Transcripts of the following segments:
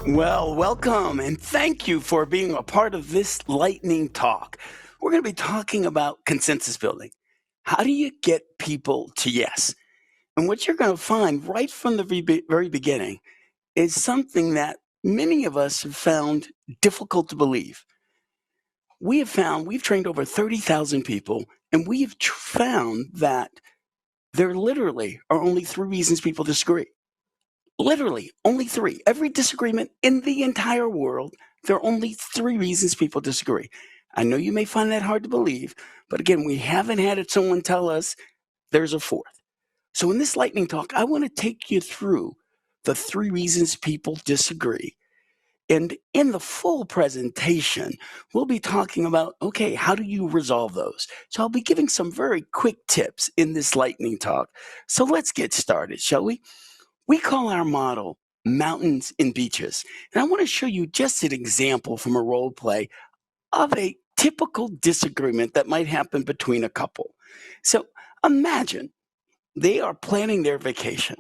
Well, welcome and thank you for being a part of this lightning talk. We're going to be talking about consensus building. How do you get people to yes? And what you're going to find right from the very beginning is something that many of us have found difficult to believe. We've trained over 30,000 people, and we've found that there literally are only three reasons people disagree. Literally, only three. Every disagreement in the entire world, there are only three reasons people disagree. I know you may find that hard to believe, but again, we haven't had someone tell us there's a fourth. So, in this lightning talk, I want to take you through the three reasons people disagree. And in the full presentation, we'll be talking about okay, how do you resolve those? So, I'll be giving some very quick tips in this lightning talk. So, let's get started, shall we? We call our model mountains and beaches. And I want to show you just an example from a role play of a typical disagreement that might happen between a couple. So imagine they are planning their vacation.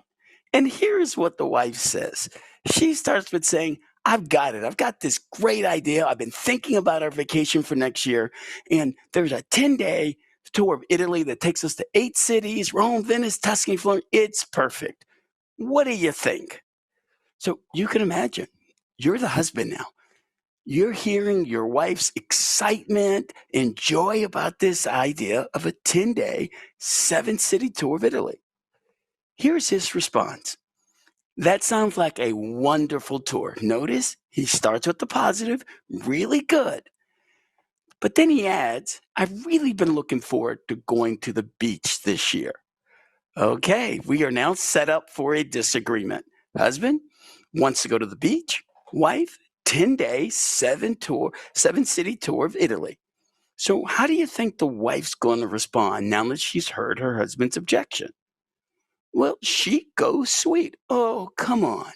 And here's what the wife says. She starts with saying, I've got it. I've got this great idea. I've been thinking about our vacation for next year. And there's a 10-day tour of Italy that takes us to 8 cities, Rome, Venice, Tuscany, Florence. It's perfect. What do you think? So you can imagine, you're the husband now. You're hearing your wife's excitement and joy about this idea of a 10-day, 7-city tour of Italy. Here's his response. That sounds like a wonderful tour. Notice he starts with the positive, really good. But then he adds, I've really been looking forward to going to the beach this year. Okay, we are now set up for a disagreement. Husband wants to go to the beach. Wife, 10-day, 7-city tour of Italy. So how do you think the wife's going to respond now that she's heard her husband's objection? Well, she goes sweet. Oh, come on.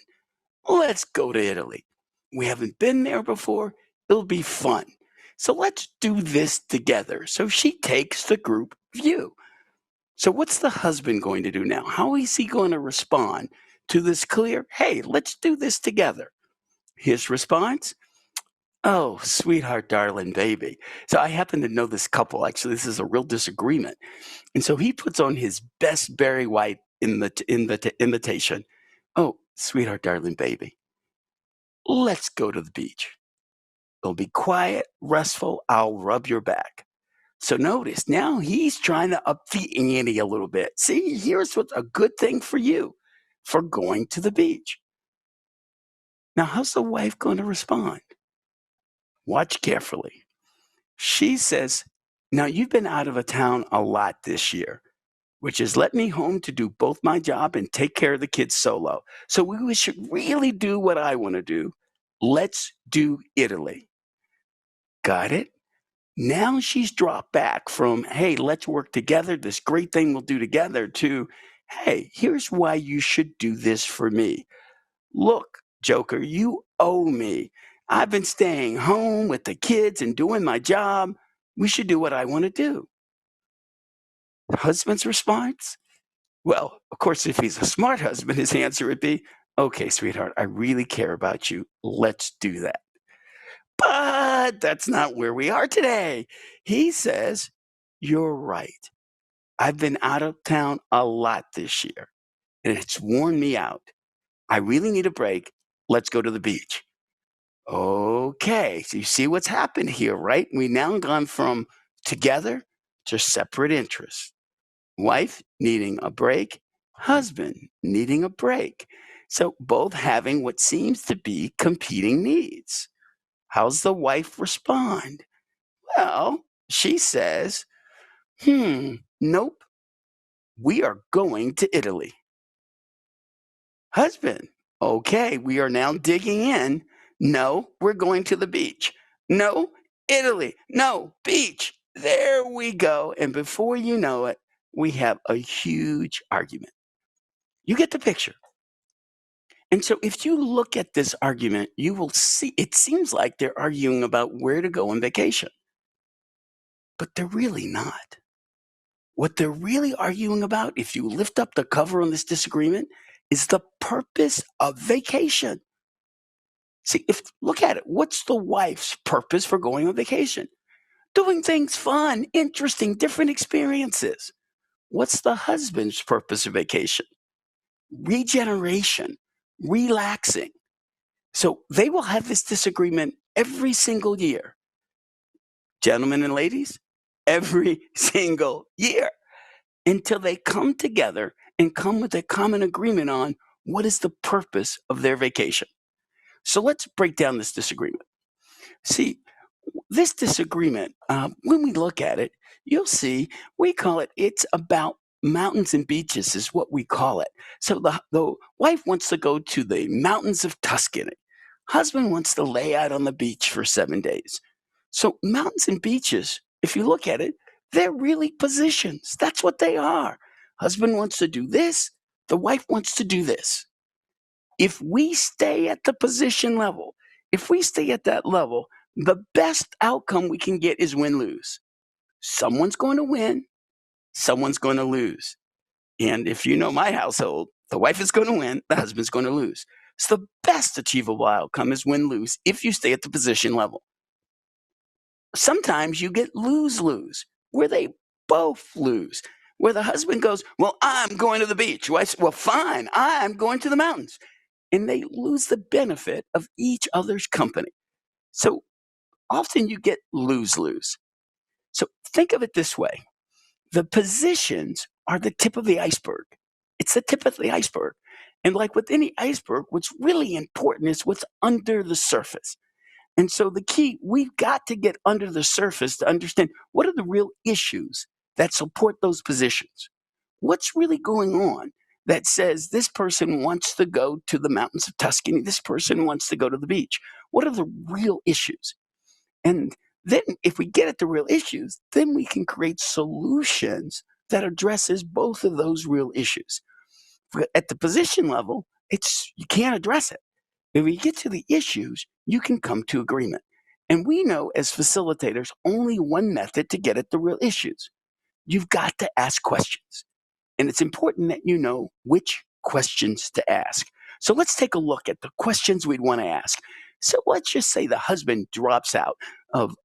Let's go to Italy. We haven't been there before. It'll be fun. So let's do this together. So she takes the group view. So, what's the husband going to do now? How is he going to respond to this clear, hey, let's do this together? His response, oh, sweetheart, darling, baby. So, I happen to know this couple. Actually, this is a real disagreement. And so he puts on his best Barry White invitation. Oh, sweetheart, darling, baby, let's go to the beach. It'll be quiet, restful. I'll rub your back. So notice now he's trying to up the ante a little bit. See, here's what's a good thing for you for going to the beach. Now, how's the wife going to respond? Watch carefully. She says, now you've been out of a town a lot this year, which has let me home to do both my job and take care of the kids solo. So we should really do what I want to do. Let's do Italy. Got it? Now she's dropped back from, hey, let's work together, this great thing we'll do together, to, hey, here's why you should do this for me. Look, Joker, you owe me. I've been staying home with the kids and doing my job. We should do what I want to do. Husband's response? Well, of course, if he's a smart husband, his answer would be, okay, sweetheart, I really care about you. Let's do that. But that's not where we are today. He says, you're right. I've been out of town a lot this year, and it's worn me out. I really need a break. Let's go to the beach. Okay, so you see what's happened here, right? We now gone from together to separate interests. Wife needing a break, husband needing a break. So both having what seems to be competing needs. How's the wife respond? Well, she says, nope, we are going to Italy. Husband, okay, we are now digging in. No, we're going to the beach. No, Italy. No, beach. There we go. And before you know it, we have a huge argument. You get the picture. And so if you look at this argument, you will see it seems like they're arguing about where to go on vacation, but they're really not. What they're really arguing about, if you lift up the cover on this disagreement, is the purpose of vacation. See, if look at it, what's the wife's purpose for going on vacation? Doing things fun, interesting, different experiences. What's the husband's purpose of vacation? Regeneration, relaxing. So they will have this disagreement every single year. Gentlemen and ladies, every single year until they come together and come with a common agreement on what is the purpose of their vacation. So let's break down this disagreement. See, this disagreement, when we look at it, you'll see we call it, it's about mountains and beaches, is what we call it. So the wife wants to go to the mountains of Tuscany. Husband wants to lay out on the beach for 7 days. So, mountains and beaches, if you look at it, they're really positions. That's what they are. Husband wants to do this, the wife wants to do this. If we stay at the position level, if we stay at that level, the best outcome we can get is win lose. Someone's going to win, someone's going to lose. And if you know my household, the wife is going to win, the husband's going to lose. So the best achievable outcome is win lose if you stay at the position level. Sometimes you get lose lose, where they both lose, where the husband goes, well, I'm going to the beach. Wife says, well, fine, I'm going to the mountains. And they lose the benefit of each other's company. So often you get lose lose. So think of it this way: the positions are the tip of the iceberg. It's the tip of the iceberg. And like with any iceberg, what's really important is what's under the surface. And so the key, we've got to get under the surface to understand what are the real issues that support those positions. What's really going on that says this person wants to go to the mountains of Tuscany, this person wants to go to the beach? What are the real issues? And then if we get at the real issues, then we can create solutions that addresses both of those real issues. At the position level, it's you can't address it. If we get to the issues, you can come to agreement. And we know as facilitators only one method to get at the real issues. You've got to ask questions. And it's important that you know which questions to ask. So let's take a look at the questions we'd want to ask. So let's just say the husband drops out of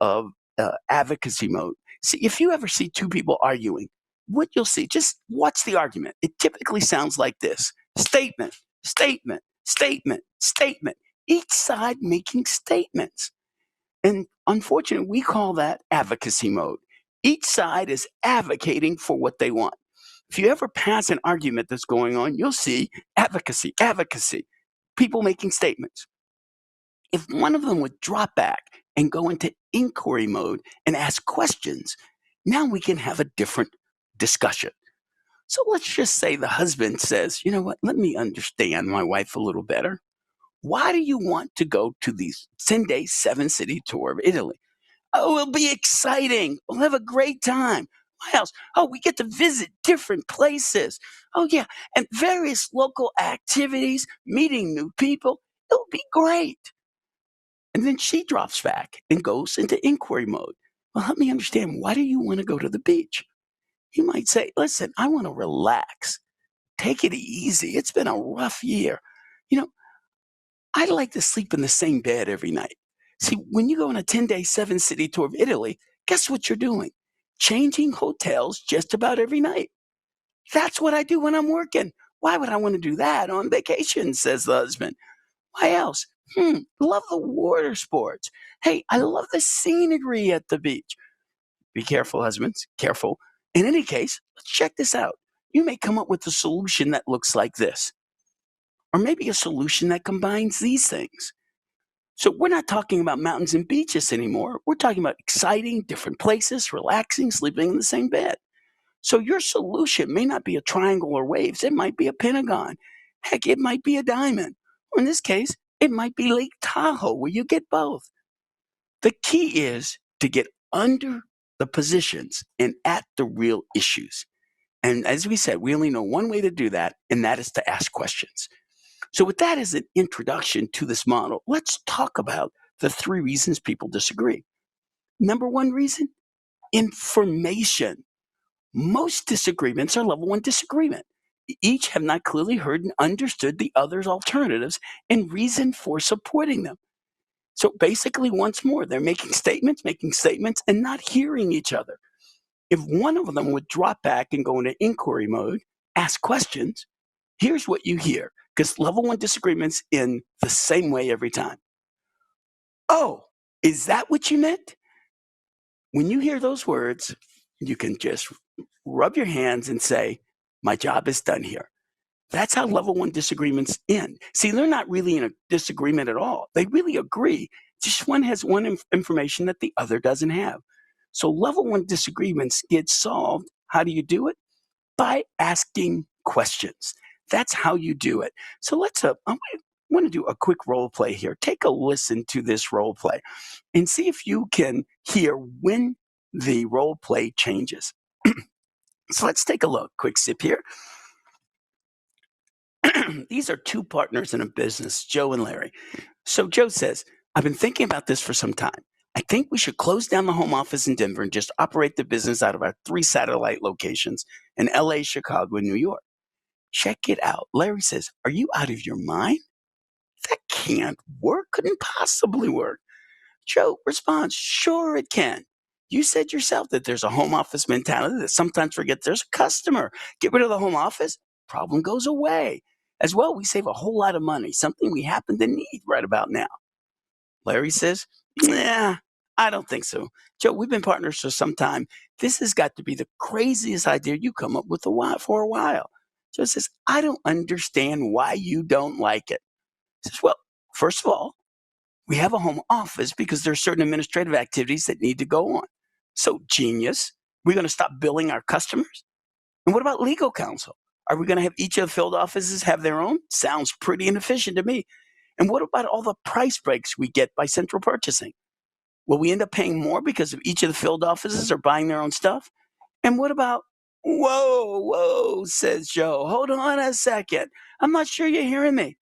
advocacy mode. See, if you ever see two people arguing, what you'll see, just watch the argument. It typically sounds like this: statement, statement, statement, statement. Each side making statements. And unfortunately, we call that advocacy mode. Each side is advocating for what they want. If you ever pass an argument that's going on, you'll see advocacy, advocacy, people making statements. If one of them would drop back and go into inquiry mode and ask questions, now we can have a different discussion. So let's just say the husband says, you know what, let me understand my wife a little better. Why do you want to go to these 10-day, 7-city tour of Italy? Oh, it'll be exciting. We'll have a great time. What else? Oh, we get to visit different places. Oh, yeah. And various local activities, meeting new people. It'll be great. And then she drops back and goes into inquiry mode. Well, help me understand, why do you want to go to the beach? He might say, listen, I want to relax. Take it easy. It's been a rough year. You know, I like to sleep in the same bed every night. See, when you go on a 10-day, 7-city tour of Italy, guess what you're doing? Changing hotels just about every night. That's what I do when I'm working. Why would I want to do that on vacation, says the husband. Why else? Love the water sports. Hey, I love the scenery at the beach. Be careful, husbands. Careful. In any case, let's check this out. You may come up with a solution that looks like this, or maybe a solution that combines these things. So we're not talking about mountains and beaches anymore. We're talking about exciting, different places, relaxing, sleeping in the same bed. So your solution may not be a triangle or waves. It might be a pentagon. Heck, it might be a diamond. Or in this case, it might be Lake Tahoe, where you get both. The key is to get under the positions and at the real issues. And as we said, we only know one way to do that, and that is to ask questions. So, with that as an introduction to this model, let's talk about the 3 reasons people disagree. Number 1 reason: information. Most disagreements are level 1 disagreement. Each have not clearly heard and understood the other's alternatives and reason for supporting them. So basically, once more, they're making statements, and not hearing each other. If one of them would drop back and go into inquiry mode, ask questions, here's what you hear. Because level one disagreements in the same way every time. Oh, is that what you meant? When you hear those words, you can just rub your hands and say, my job is done here. That's how level one disagreements end. See, they're not really in a disagreement at all. They really agree. Just one has one information that the other doesn't have. So level one disagreements get solved. How do you do it? By asking questions. That's how you do it. So I want to do a quick role play here. Take a listen to this role play and see if you can hear when the role play changes. So let's take a look. Quick sip here. These are two partners in a business, Joe and Larry. So Joe says, I've been thinking about this for some time. I think we should close down the home office in Denver and just operate the business out of our three satellite locations in LA, Chicago, and New York. Check it out. Larry says, are you out of your mind? That can't work. Couldn't possibly work. Joe responds, sure it can. You said yourself that there's a home office mentality that sometimes forgets there's a customer. Get rid of the home office, problem goes away. As well, we save a whole lot of money, something we happen to need right about now. Larry says, nah, I don't think so. Joe, we've been partners for some time. This has got to be the craziest idea you come up with for a while. Joe says, I don't understand why you don't like it. He says, well, first of all, we have a home office because there are certain administrative activities that need to go on. So, genius. We're going to stop billing our customers? And what about legal counsel? Are we going to have each of the field offices have their own? Sounds pretty inefficient to me. And what about all the price breaks we get by central purchasing? Will we end up paying more because of each of the field offices are buying their own stuff? And what about, whoa, says Joe. Hold on a second. I'm not sure you're hearing me.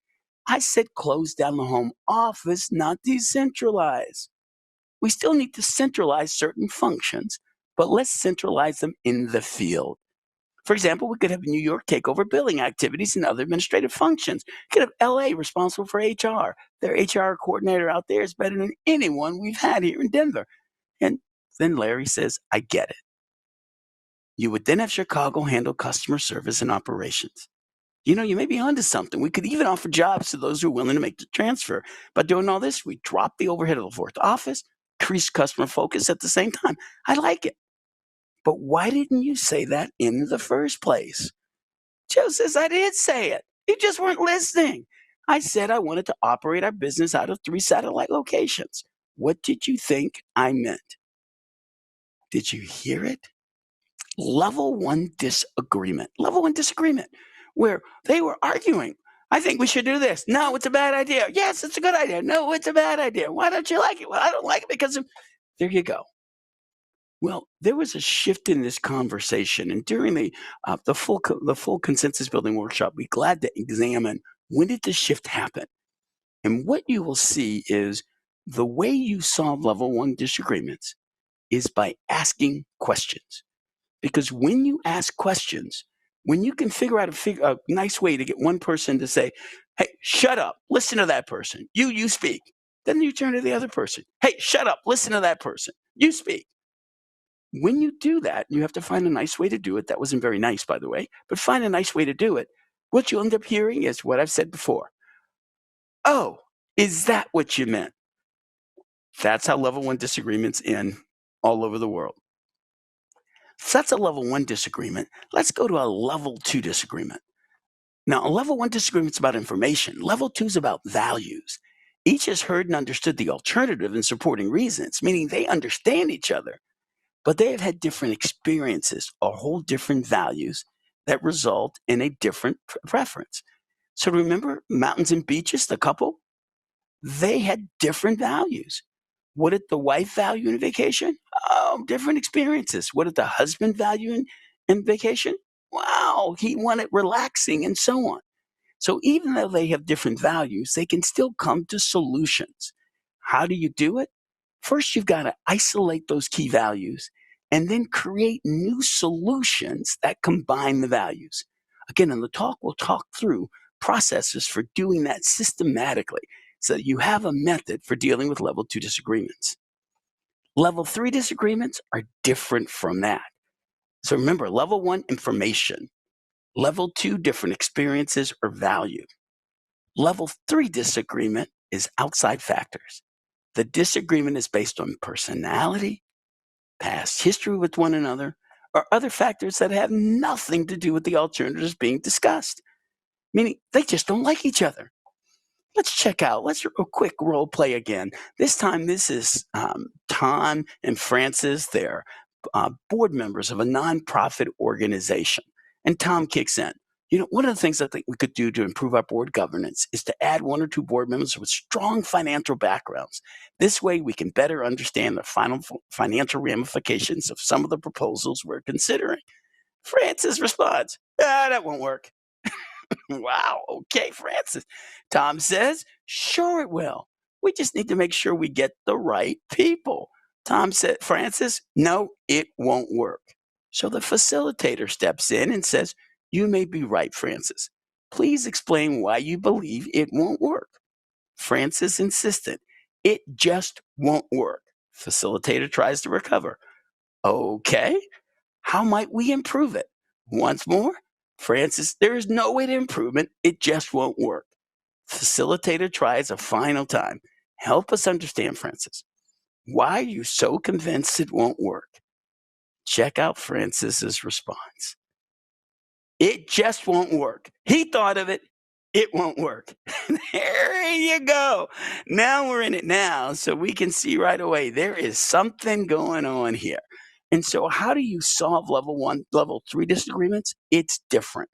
I said close down the home office, not decentralize. We still need to centralize certain functions, but let's centralize them in the field. For example, we could have New York take over billing activities and other administrative functions. We could have LA responsible for HR. Their HR coordinator out there is better than anyone we've had here in Denver. And then Larry says, I get it. You would then have Chicago handle customer service and operations. You may be onto something. We could even offer jobs to those who are willing to make the transfer. By doing all this, we drop the overhead of the fourth office, increase customer focus at the same time. I like it. But why didn't you say that in the first place? Joe says, I did say it. You just weren't listening. I said I wanted to operate our business out of three satellite locations. What did you think I meant? Did you hear it? Level one disagreement. Level one disagreement, where they were arguing. I think we should do this. No, it's a bad idea. Yes, it's a good idea. No, it's a bad idea. Why don't you like it? Well, I don't like it because of. There you go. Well, there was a shift in this conversation, and during the full consensus building workshop, we're glad to examine when did the shift happen. And what you will see is the way you solve level one disagreements is by asking questions. Because when you ask questions, when you can figure out a nice way to get one person to say, hey, shut up, listen to that person, you speak. Then you turn to the other person, hey, shut up, listen to that person, you speak. When you do that, you have to find a nice way to do it. That wasn't very nice, by the way, but find a nice way to do it. What you'll end up hearing is what I've said before. Oh, is that what you meant? That's how level one disagreements end all over the world. So that's a level one disagreement. Let's go to a level two disagreement. Now, a level one disagreement is about information. Level two is about values. Each has heard and understood the alternative and supporting reasons, meaning they understand each other, but they have had different experiences or whole different values that result in a different preference. So remember mountains and beaches, the couple? They had different values. What did the wife value in vacation? Oh, different experiences. What did the husband value in vacation? Wow, he wanted relaxing and so on. So even though they have different values, they can still come to solutions. How do you do it? First, you've got to isolate those key values and then create new solutions that combine the values. Again, in the talk, we'll talk through processes for doing that systematically. so you have a method for dealing with level 2 disagreements. Level 3 disagreements are different from that. So remember, level 1, information. Level 2, different experiences or value. Level 3 disagreement is outside factors. The disagreement is based on personality, past history with one another, or other factors that have nothing to do with the alternatives being discussed, meaning they just don't like each other. Let's a quick role play again. This time, this is Tom and Francis. They're board members of a nonprofit organization. And Tom kicks in. One of the things I think we could do to improve our board governance is to add one or two board members with strong financial backgrounds. This way, we can better understand the financial ramifications of some of the proposals we're considering. Francis responds, that won't work. Wow. Okay, Francis. Tom says, sure it will. We just need to make sure we get the right people. Tom said, Francis, no, it won't work. So the facilitator steps in and says, you may be right, Francis. Please explain why you believe it won't work. Francis insisted, it just won't work. Facilitator tries to recover. Okay, how might we improve it? Once more, Francis, there is no way to improvement. It just won't work. Facilitator tries a final time. Help us understand, Francis. Why are you so convinced it won't work? Check out Francis's response. It just won't work. He thought of it. It won't work. There you go. Now we're in it now, so we can see right away there is something going on here. And so, how do you solve level 1, level 3 disagreements? It's different.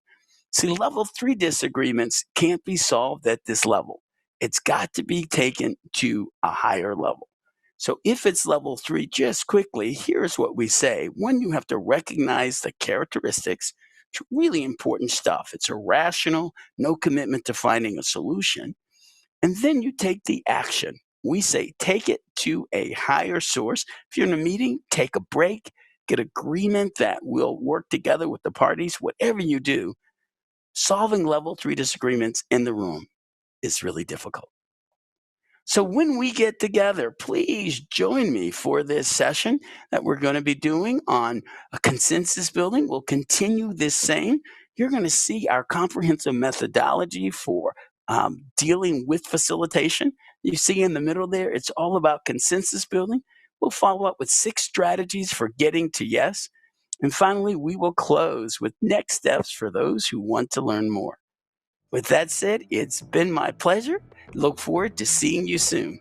See, level 3 disagreements can't be solved at this level. It's got to be taken to a higher level. So if it's level 3, just quickly, here's what we say. One, you have to recognize the characteristics. It's really important stuff. It's irrational, no commitment to finding a solution. And then you take the action. We say take it to a higher source. If you're in a meeting, take a break, get agreement that will work together with the parties. Whatever you do, solving level 3 disagreements in the room is really difficult. So when we get together, please join me for this session that we're going to be doing on a consensus building. We'll continue this same. You're going to see our comprehensive methodology for dealing with facilitation. You see in the middle there, it's all about consensus building. We'll follow up with 6 strategies for getting to yes. And finally, we will close with next steps for those who want to learn more. With that said, it's been my pleasure. Look forward to seeing you soon.